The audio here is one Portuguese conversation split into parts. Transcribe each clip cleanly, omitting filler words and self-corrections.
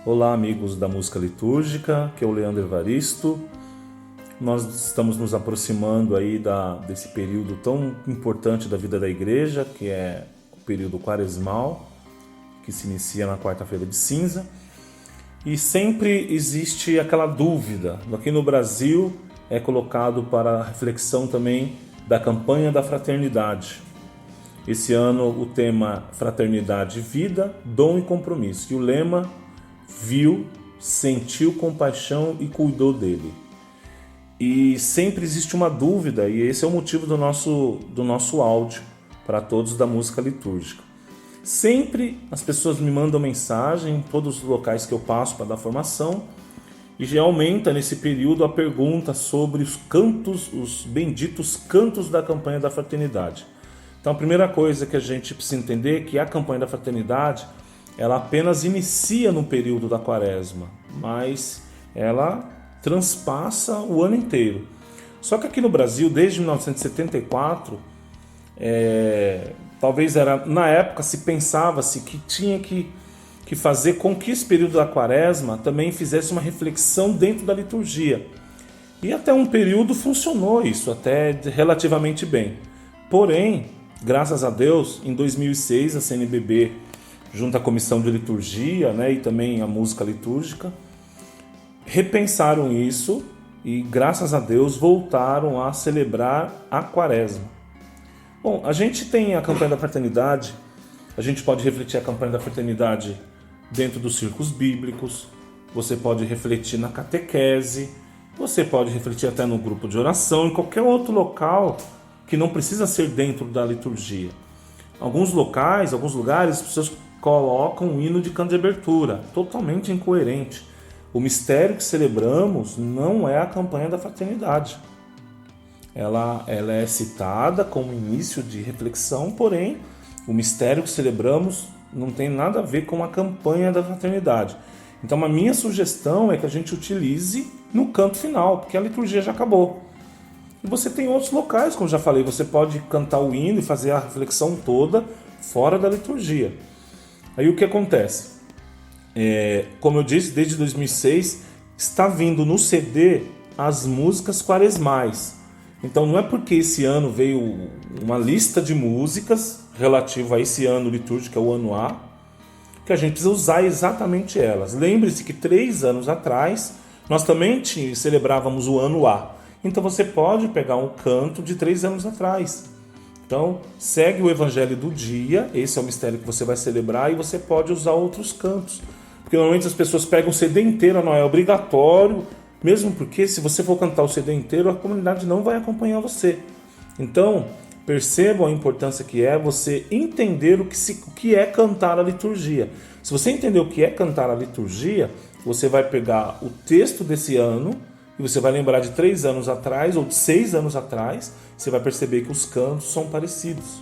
Olá, amigos da música litúrgica, que é o Leandro Evaristo. Nós estamos nos aproximando aí desse período tão importante da vida da igreja, que é o período quaresmal, que se inicia na quarta-feira de cinza. E sempre existe aquela dúvida. Aqui no Brasil é colocado para a reflexão também da campanha da fraternidade. Esse ano o tema Fraternidade, Vida, Dom e Compromisso. E o lema: viu, sentiu compaixão e cuidou dele. E sempre existe uma dúvida, e esse é o motivo do nosso áudio para todos da música litúrgica. Sempre as pessoas me mandam mensagem em todos os locais que eu passo para dar formação, e já aumenta nesse período a pergunta sobre os cantos, os benditos cantos da campanha da fraternidade. Então a primeira coisa que a gente precisa entender é que a campanha da fraternidade ela apenas inicia no período da quaresma, mas ela transpassa o ano inteiro. Só que aqui no Brasil, desde 1974, talvez na época se pensava-se que tinha que fazer com que esse período da quaresma também fizesse uma reflexão dentro da liturgia. E até um período funcionou isso, até relativamente bem. Porém, graças a Deus, em 2006 a CNBB, junto à Comissão de Liturgia, e também a música litúrgica, repensaram isso e, graças a Deus, voltaram a celebrar a quaresma. Bom, a gente tem a campanha da fraternidade, a gente pode refletir a campanha da fraternidade dentro dos círculos bíblicos, você pode refletir na catequese, você pode refletir até no grupo de oração, em qualquer outro local que não precisa ser dentro da liturgia. Alguns lugares, as pessoas colocam um hino de canto de abertura, totalmente incoerente. O mistério que celebramos não é a campanha da fraternidade. Ela é citada como início de reflexão, porém, o mistério que celebramos não tem nada a ver com a campanha da fraternidade. Então, a minha sugestão é que a gente utilize no canto final, porque a liturgia já acabou. E você tem outros locais, como já falei, você pode cantar o hino e fazer a reflexão toda fora da liturgia. Aí o que acontece? Como eu disse, desde 2006 está vindo no CD as músicas quaresmais. Então não é porque esse ano veio uma lista de músicas relativa a esse ano litúrgico, é o ano A, que a gente precisa usar exatamente elas. Lembre-se que 3 anos atrás nós também celebrávamos o ano A. Então você pode pegar um canto de 3 anos atrás. Então segue o evangelho do dia, esse é o mistério que você vai celebrar, e você pode usar outros cantos. Porque normalmente as pessoas pegam o CD inteiro, não é obrigatório, mesmo porque se você for cantar o CD inteiro, a comunidade não vai acompanhar você. Então percebam a importância que é você entender o que é cantar a liturgia. Se você entender o que é cantar a liturgia, você vai pegar o texto desse ano e você vai lembrar de 3 anos atrás ou de 6 anos atrás, você vai perceber que os cantos são parecidos.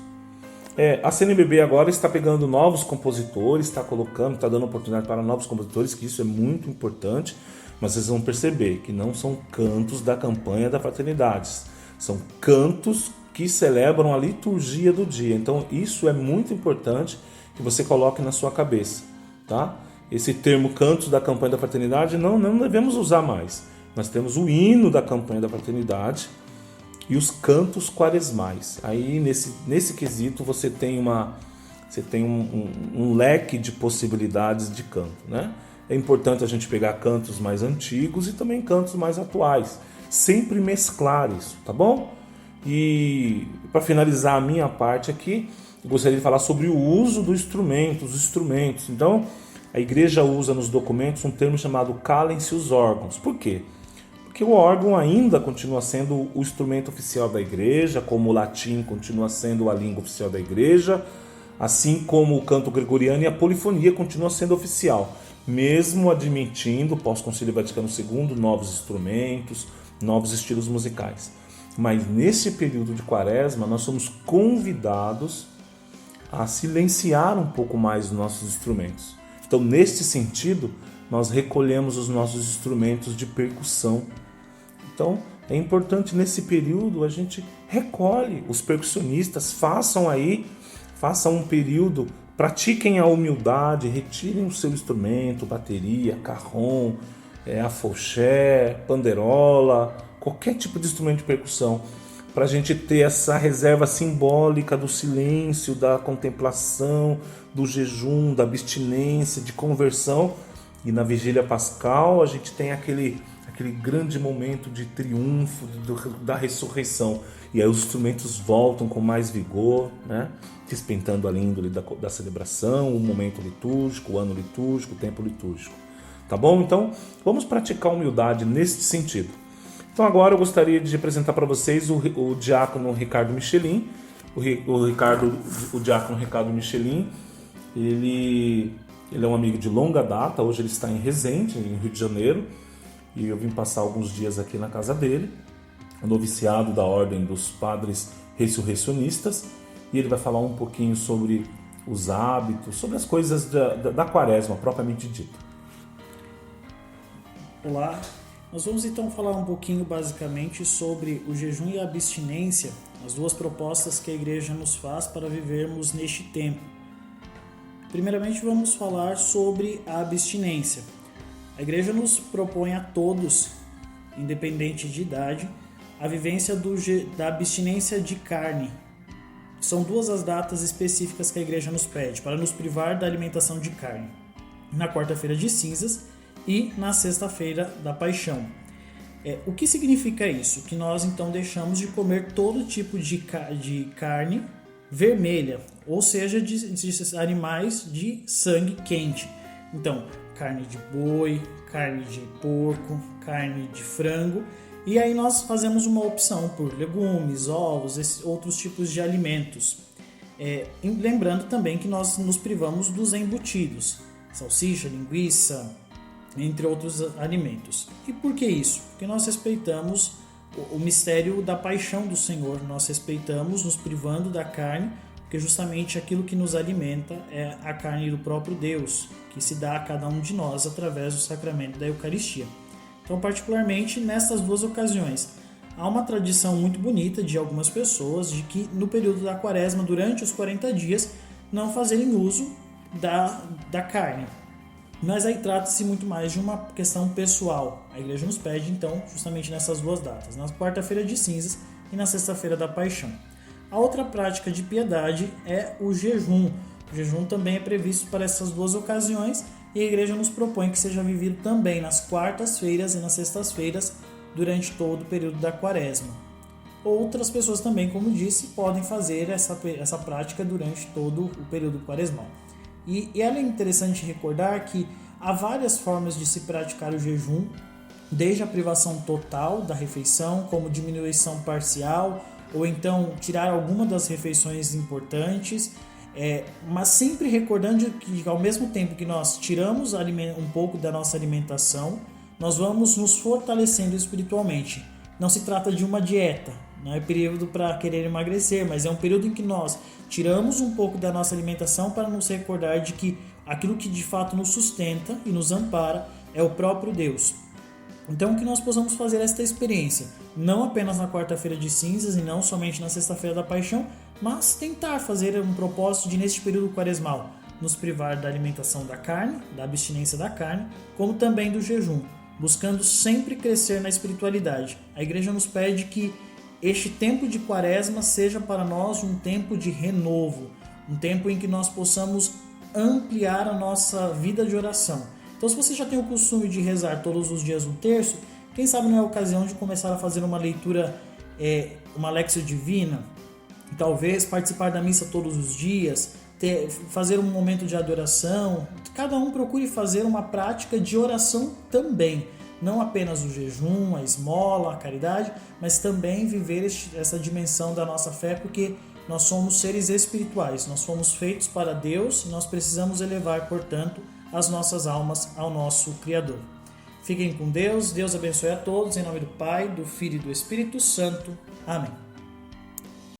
A CNBB agora está pegando novos compositores, está dando oportunidade para novos compositores, que isso é muito importante, mas vocês vão perceber que não são cantos da campanha da fraternidade, são cantos que celebram a liturgia do dia. Então isso é muito importante que você coloque na sua cabeça, tá? Esse termo cantos da campanha da fraternidade não devemos usar mais. Nós temos o hino da campanha da fraternidade e os cantos quaresmais. Aí nesse quesito você tem um leque de possibilidades de canto, É importante a gente pegar cantos mais antigos e também cantos mais atuais. Sempre mesclar isso, tá bom? E para finalizar a minha parte aqui, eu gostaria de falar sobre o uso do instrumento, os instrumentos. Então, a igreja usa nos documentos um termo chamado calem-se os órgãos. Por quê? Porque o órgão ainda continua sendo o instrumento oficial da igreja, como o latim continua sendo a língua oficial da igreja, assim como o canto gregoriano e a polifonia continua sendo oficial, mesmo admitindo, pós-Concílio Vaticano II, novos instrumentos, novos estilos musicais. Mas nesse período de quaresma, nós somos convidados a silenciar um pouco mais os nossos instrumentos. Então, neste sentido, nós recolhemos os nossos instrumentos de percussão. Então, é importante nesse período a gente recolhe os percussionistas, façam um período Pratiquem a humildade, retirem o seu instrumento, bateria, carrom, afoxé, panderola, qualquer tipo de instrumento de percussão, para a gente ter essa reserva simbólica do silêncio, da contemplação, do jejum, da abstinência, de conversão. E na vigília pascal a gente tem aquele grande momento de triunfo da ressurreição. E aí os instrumentos voltam com mais vigor, né? Despertando a índole da celebração, o momento litúrgico, o ano litúrgico, o tempo litúrgico. Tá bom? Então, vamos praticar a humildade nesse sentido. Então agora eu gostaria de apresentar para vocês o diácono Ricardo Michelin. O diácono Ricardo Michelin, ele é um amigo de longa data, hoje ele está em Resende, em Rio de Janeiro, e eu vim passar alguns dias aqui na casa dele, o noviciado da Ordem dos Padres Ressurreicionistas, e ele vai falar um pouquinho sobre os hábitos, sobre as coisas da quaresma, propriamente dita. Olá, nós vamos então falar um pouquinho basicamente sobre o jejum e a abstinência, as duas propostas que a igreja nos faz para vivermos neste tempo. Primeiramente vamos falar sobre a abstinência. A igreja nos propõe a todos, independente de idade, a vivência da abstinência de carne. São duas as datas específicas que a igreja nos pede para nos privar da alimentação de carne. Na quarta-feira de cinzas e na sexta-feira da paixão. O que significa isso? Que nós então deixamos de comer todo tipo de carne vermelha, ou seja, de animais de sangue quente. Então, carne de boi, carne de porco, carne de frango, e aí nós fazemos uma opção por legumes, ovos, outros tipos de alimentos. Lembrando também que nós nos privamos dos embutidos, salsicha, linguiça, entre outros alimentos. E por que isso? Porque nós respeitamos o mistério da paixão do Senhor, nós respeitamos nos privando da carne, porque justamente aquilo que nos alimenta é a carne do próprio Deus, que se dá a cada um de nós através do sacramento da Eucaristia. Então, particularmente nessas duas ocasiões, há uma tradição muito bonita de algumas pessoas de que no período da quaresma, durante os 40 dias, não fazerem uso da carne. Mas aí trata-se muito mais de uma questão pessoal. A igreja nos pede, então, justamente nessas duas datas, na quarta-feira de cinzas e na sexta-feira da paixão. A outra prática de piedade é o jejum. O jejum também é previsto para essas duas ocasiões e a igreja nos propõe que seja vivido também nas quartas-feiras e nas sextas-feiras durante todo o período da quaresma. Outras pessoas também, como disse, podem fazer essa prática durante todo o período quaresmal. E é interessante recordar que há várias formas de se praticar o jejum, desde a privação total da refeição, como diminuição parcial, ou então tirar alguma das refeições importantes, mas sempre recordando que ao mesmo tempo que nós tiramos um pouco da nossa alimentação, nós vamos nos fortalecendo espiritualmente. Não se trata de uma dieta, não é período para querer emagrecer, mas é um período em que nós tiramos um pouco da nossa alimentação para nos recordar de que aquilo que de fato nos sustenta e nos ampara é o próprio Deus. Então que nós possamos fazer esta experiência, não apenas na quarta-feira de cinzas e não somente na sexta-feira da paixão, mas tentar fazer um propósito de, neste período quaresmal, nos privar da alimentação da carne, da abstinência da carne, como também do jejum, buscando sempre crescer na espiritualidade. A igreja nos pede que este tempo de quaresma seja para nós um tempo de renovo, um tempo em que nós possamos ampliar a nossa vida de oração. Então, se você já tem o costume de rezar todos os dias um terço, quem sabe não é a ocasião de começar a fazer uma leitura, uma Léxio Divina, talvez participar da missa todos os dias, fazer um momento de adoração. Cada um procure fazer uma prática de oração também, não apenas o jejum, a esmola, a caridade, mas também viver essa dimensão da nossa fé, porque nós somos seres espirituais, nós fomos feitos para Deus e nós precisamos elevar, portanto, as nossas almas ao nosso Criador. Fiquem com Deus, Deus abençoe a todos, em nome do Pai, do Filho e do Espírito Santo. Amém.